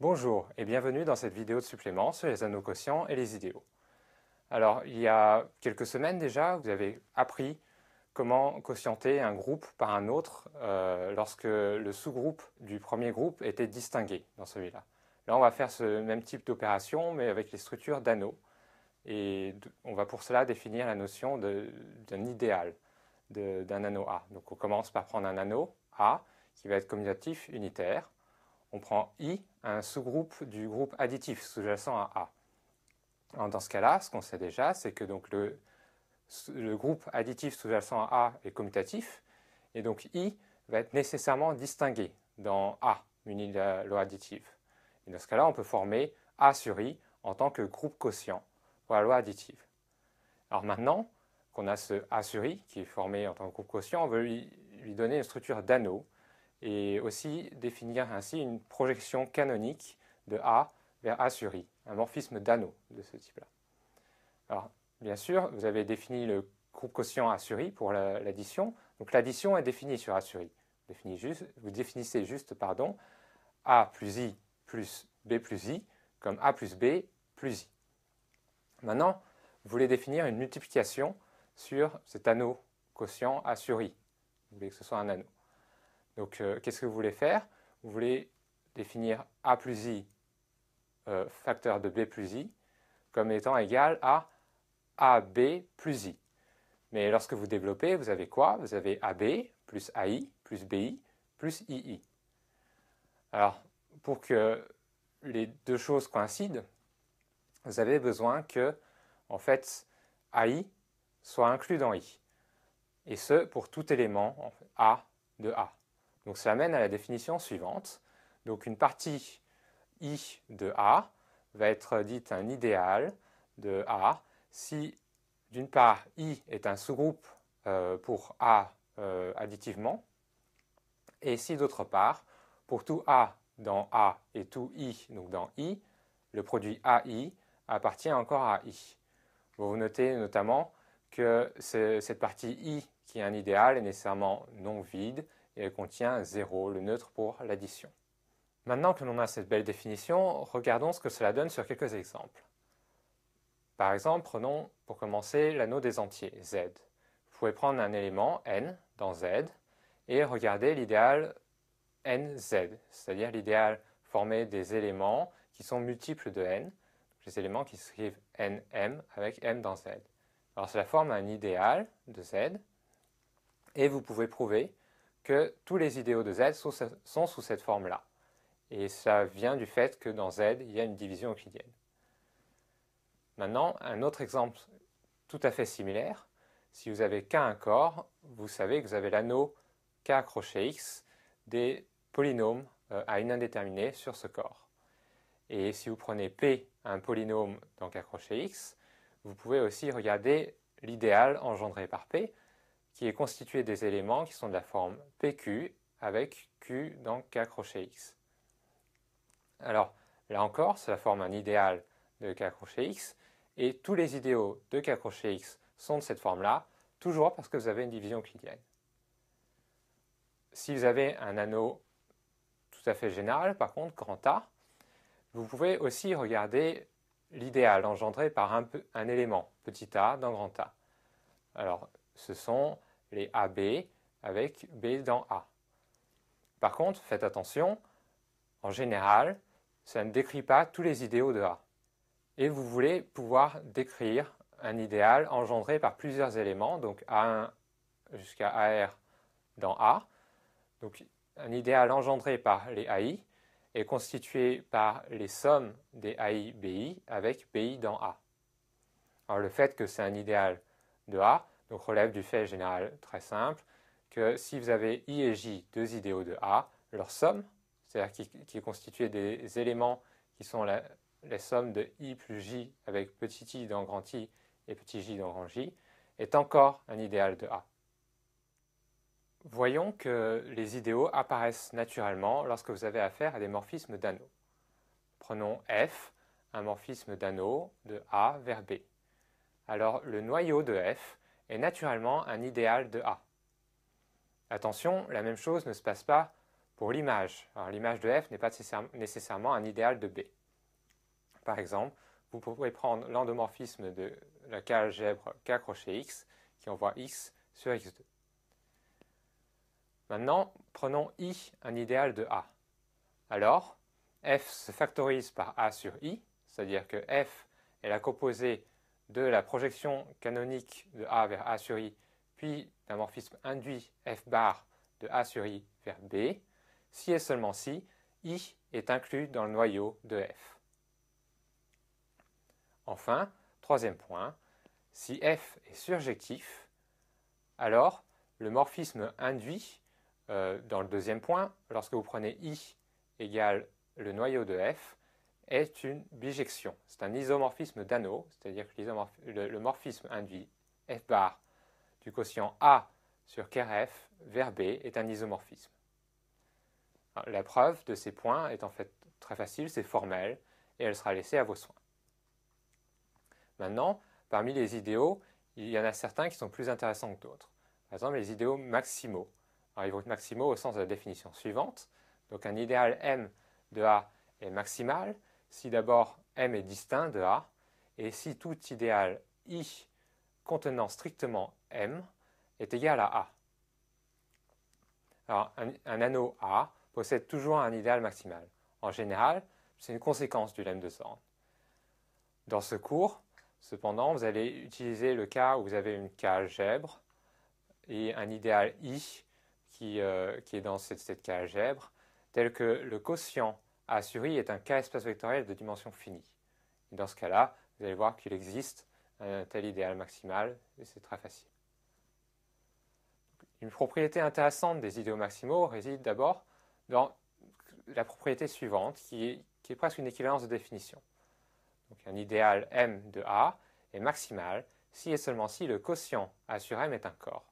Bonjour et bienvenue dans cette vidéo de supplément sur les anneaux quotients et les idéaux. Alors, il y a quelques semaines déjà, vous avez appris comment quotienter un groupe par un autre lorsque le sous-groupe du premier groupe était distingué dans celui-là. Là, on va faire ce même type d'opération, mais avec les structures d'anneaux. Et on va pour cela définir la notion d'un idéal d'un anneau A. Donc, on commence par prendre un anneau A qui va être commutatif unitaire. On prend I, un sous-groupe du groupe additif sous-jacent à A. Alors dans ce cas-là, ce qu'on sait déjà, c'est que donc le groupe additif sous-jacent à A est commutatif, et donc I va être nécessairement distingué dans A, muni de la loi additive. Et dans ce cas-là, on peut former A sur I en tant que groupe quotient pour la loi additive. Alors maintenant qu'on a ce A sur I qui est formé en tant que groupe quotient, on veut lui donner une structure d'anneau, et aussi définir ainsi une projection canonique de A vers A sur I, un morphisme d'anneau de ce type-là. Alors, bien sûr, vous avez défini le groupe quotient A sur I pour l'addition, donc l'addition est définie sur A sur I. Vous définissez juste A plus I plus B plus I comme A plus B plus I. Maintenant, vous voulez définir une multiplication sur cet anneau quotient A sur I. Vous voulez que ce soit un anneau. Donc, qu'est-ce que vous voulez faire? Vous voulez définir A plus I facteur de B plus I comme étant égal à AB plus I. Mais lorsque vous développez, vous avez quoi? Vous avez AB plus AI plus BI plus II. Alors, pour que les deux choses coïncident, vous avez besoin que, en fait, AI soit inclus dans I. Et ce, pour tout élément A de A. Donc cela mène à la définition suivante. Donc une partie I de A va être dite un idéal de A si d'une part I est un sous-groupe pour A additivement, et si d'autre part, pour tout A dans A et tout I, donc dans I, le produit AI appartient encore à I. Vous notez notamment que cette partie I qui est un idéal est nécessairement non vide et elle contient 0, le neutre pour l'addition. Maintenant que l'on a cette belle définition, regardons ce que cela donne sur quelques exemples. Par exemple, prenons pour commencer l'anneau des entiers, Z. Vous pouvez prendre un élément, n, dans Z, et regarder l'idéal nz, c'est-à-dire l'idéal formé des éléments qui sont multiples de n, les éléments qui s'écrivent nm avec m dans Z. Alors cela forme un idéal de Z, et vous pouvez prouver que tous les idéaux de Z sont sous cette forme-là. Et ça vient du fait que dans Z, il y a une division euclidienne. Maintenant, un autre exemple tout à fait similaire. Si vous avez K un corps, vous savez que vous avez l'anneau K crochet X des polynômes à une indéterminée sur ce corps. Et si vous prenez P un polynôme dans K crochet X, vous pouvez aussi regarder l'idéal engendré par P, qui est constitué des éléments qui sont de la forme PQ avec Q dans K crochet X. Alors, là encore, cela forme un idéal de K crochet X, et tous les idéaux de K crochet X sont de cette forme-là, toujours parce que vous avez une division euclidienne. Si vous avez un anneau tout à fait général, par contre, grand A, vous pouvez aussi regarder l'idéal engendré par un élément, petit a, dans grand A. Alors, ce sont les AB avec B dans A. Par contre, faites attention, en général, ça ne décrit pas tous les idéaux de A. Et vous voulez pouvoir décrire un idéal engendré par plusieurs éléments, donc A1 jusqu'à AR dans A. Donc un idéal engendré par les AI est constitué par les sommes des AI BI avec BI dans A. Alors le fait que c'est un idéal de A donc relève du fait général très simple que si vous avez I et J, deux idéaux de A, leur somme, c'est-à-dire qui est constituée des éléments qui sont la somme de I plus J avec petit i dans grand I et petit j dans grand J, est encore un idéal de A. Voyons que les idéaux apparaissent naturellement lorsque vous avez affaire à des morphismes d'anneaux. Prenons F, un morphisme d'anneau de A vers B. Alors le noyau de F est naturellement un idéal de A. Attention, la même chose ne se passe pas pour l'image. Alors l'image de f n'est pas nécessairement un idéal de B. Par exemple, vous pouvez prendre l'endomorphisme de la K-algèbre K crochet X qui envoie X sur X2. Maintenant, prenons I, un idéal de A. Alors, f se factorise par A sur I, c'est-à-dire que f est la composée de la projection canonique de A vers A sur I, puis d'un morphisme induit f bar de A sur I vers B, si et seulement si I est inclus dans le noyau de f. Enfin, troisième point, si f est surjectif, alors le morphisme induit dans le deuxième point, lorsque vous prenez I égale le noyau de f, est une bijection. C'est un isomorphisme d'anneau, c'est-à-dire que le morphisme induit f bar du quotient A sur kerf vers B est un isomorphisme. Alors, la preuve de ces points est en fait très facile, c'est formel, et elle sera laissée à vos soins. Maintenant, parmi les idéaux, il y en a certains qui sont plus intéressants que d'autres. Par exemple, les idéaux maximaux. Alors, ils vont être maximaux au sens de la définition suivante. Donc, un idéal M de A est maximal si d'abord M est distinct de A et si tout idéal I contenant strictement M est égal à A. Alors, un anneau A possède toujours un idéal maximal. En général, c'est une conséquence du lemme de Zorn. Dans ce cours, cependant, vous allez utiliser le cas où vous avez une K-algèbre et un idéal I qui est dans cette K-algèbre, tel que le quotient A sur I est un K-espace vectoriel de dimension finie. Et dans ce cas-là, vous allez voir qu'il existe un tel idéal maximal, et c'est très facile. Une propriété intéressante des idéaux maximaux réside d'abord dans la propriété suivante, qui est presque une équivalence de définition. Donc un idéal M de A est maximal si et seulement si le quotient A sur M est un corps.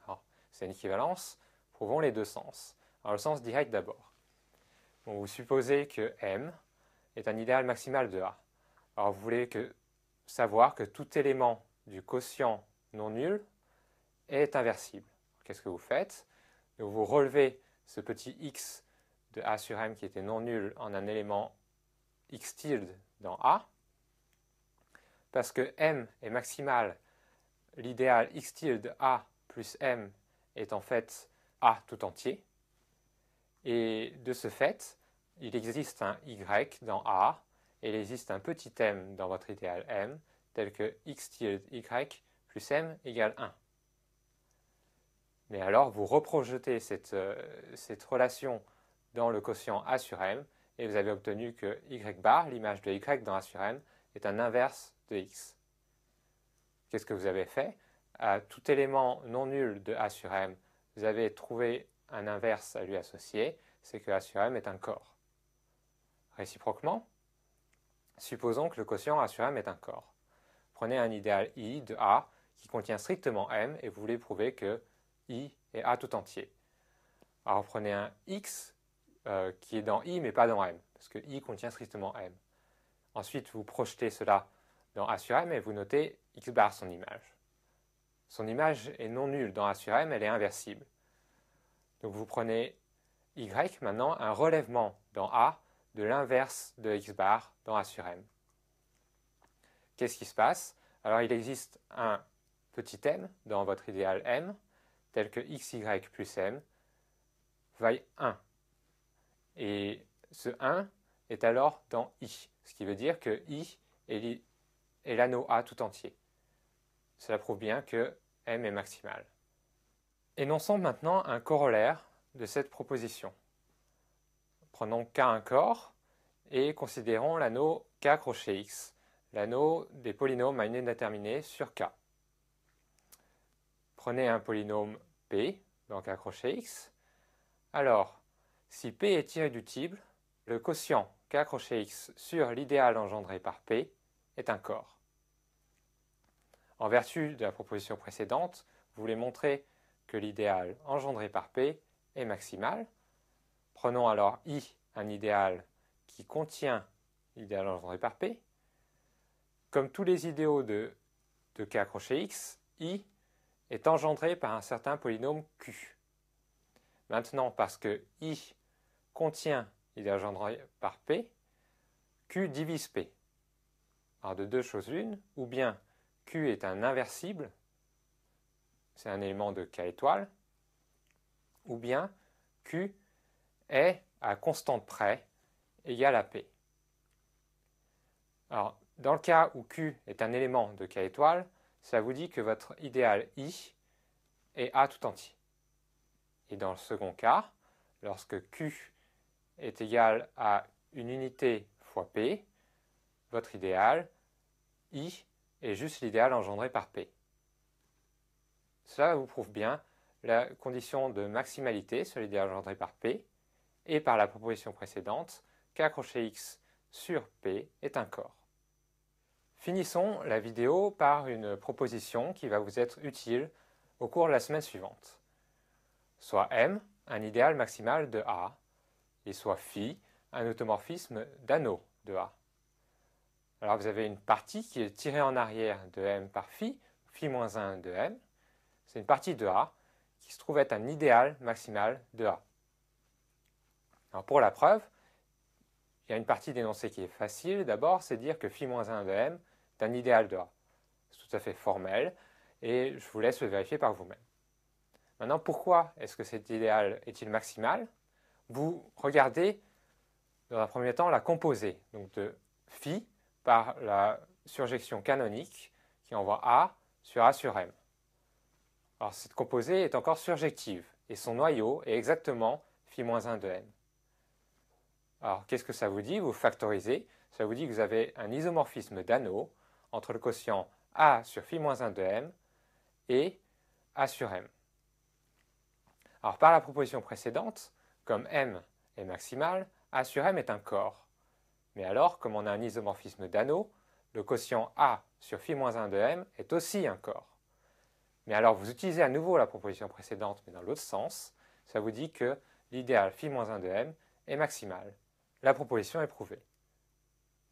Alors, c'est une équivalence, prouvons les deux sens. Alors, le sens direct d'abord. Bon, vous supposez que M est un idéal maximal de A. Alors, vous voulez savoir que tout élément du quotient non nul est inversible. Qu'est-ce que vous faites? Donc, vous relevez ce petit x de A sur M qui était non nul en un élément x tilde dans A. Parce que M est maximal, l'idéal x tilde A plus M est en fait A tout entier. Et de ce fait, il existe un y dans A et il existe un petit m dans votre idéal M tel que x tilde y plus m égale 1. Mais alors, vous reprojetez cette relation dans le quotient A sur M et vous avez obtenu que y bar, l'image de y dans A sur M, est un inverse de x. Qu'est-ce que vous avez fait? À tout élément non nul de A sur M, vous avez trouvé un inverse à lui associer, c'est que A sur M est un corps. Réciproquement, supposons que le quotient A sur M est un corps. Prenez un idéal I de A qui contient strictement M et vous voulez prouver que I est A tout entier. Alors prenez un X qui est dans I mais pas dans M, parce que I contient strictement M. Ensuite, vous projetez cela dans A sur M et vous notez X bar son image. Son image est non nulle dans A sur M, elle est inversible. Donc vous prenez Y, maintenant un relèvement dans A de l'inverse de X bar dans A sur M. Qu'est-ce qui se passe? Alors il existe un petit m dans votre idéal M, tel que xy plus m vaille 1. Et ce 1 est alors dans I, ce qui veut dire que I est l'anneau A tout entier. Cela prouve bien que M est maximal. Énonçons maintenant un corollaire de cette proposition. Prenons K un corps et considérons l'anneau K crochet X, l'anneau des polynômes à une indéterminée sur K. Prenez un polynôme P dans K crochet X. Alors, si P est irréductible, le quotient K crochet X sur l'idéal engendré par P est un corps. En vertu de la proposition précédente, vous voulez montrer que l'idéal engendré par P est maximal. Prenons alors I, un idéal qui contient l'idéal engendré par P. Comme tous les idéaux de K crochet X, I est engendré par un certain polynôme Q. Maintenant, parce que I contient l'idéal engendré par P, Q divise P. Alors de deux choses l'une, ou bien Q est un inversible, c'est un élément de K étoile, ou bien Q est à constante près égal à P. Alors, dans le cas où Q est un élément de K étoile, ça vous dit que votre idéal I est A tout entier. Et dans le second cas, lorsque Q est égal à une unité fois P, votre idéal I est juste l'idéal engendré par P. Cela vous prouve bien la condition de maximalité sur l'idéal engendré par P et par la proposition précédente K crochet X sur P est un corps. Finissons la vidéo par une proposition qui va vous être utile au cours de la semaine suivante. Soit M, un idéal maximal de A, et soit phi, un automorphisme d'anneau de A. Alors vous avez une partie qui est tirée en arrière de M par phi, phi moins 1 de M. C'est une partie de A qui se trouve être un idéal maximal de A. Alors pour la preuve, il y a une partie d'énoncé qui est facile. D'abord, c'est dire que phi moins 1 de M est un idéal de A. C'est tout à fait formel et je vous laisse le vérifier par vous-même. Maintenant, pourquoi est-ce que cet idéal est-il maximal? Vous regardez dans un premier temps la composée donc de phi par la surjection canonique qui envoie A sur M. Alors cette composée est encore surjective et son noyau est exactement phi moins 1 de M. Alors qu'est-ce que ça vous dit? Vous factorisez, ça vous dit que vous avez un isomorphisme d'anneau entre le quotient A sur phi moins 1 de M et A sur M. Alors par la proposition précédente, comme M est maximal, A sur M est un corps. Mais alors, comme on a un isomorphisme d'anneau, le quotient A sur phi moins 1 de M est aussi un corps. Mais alors vous utilisez à nouveau la proposition précédente, mais dans l'autre sens, ça vous dit que l'idéal phi moins 1 de M est maximal. La proposition est prouvée.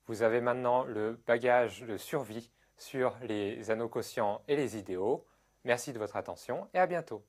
Vous avez maintenant le bagage de survie sur les anneaux quotients et les idéaux. Merci de votre attention et à bientôt.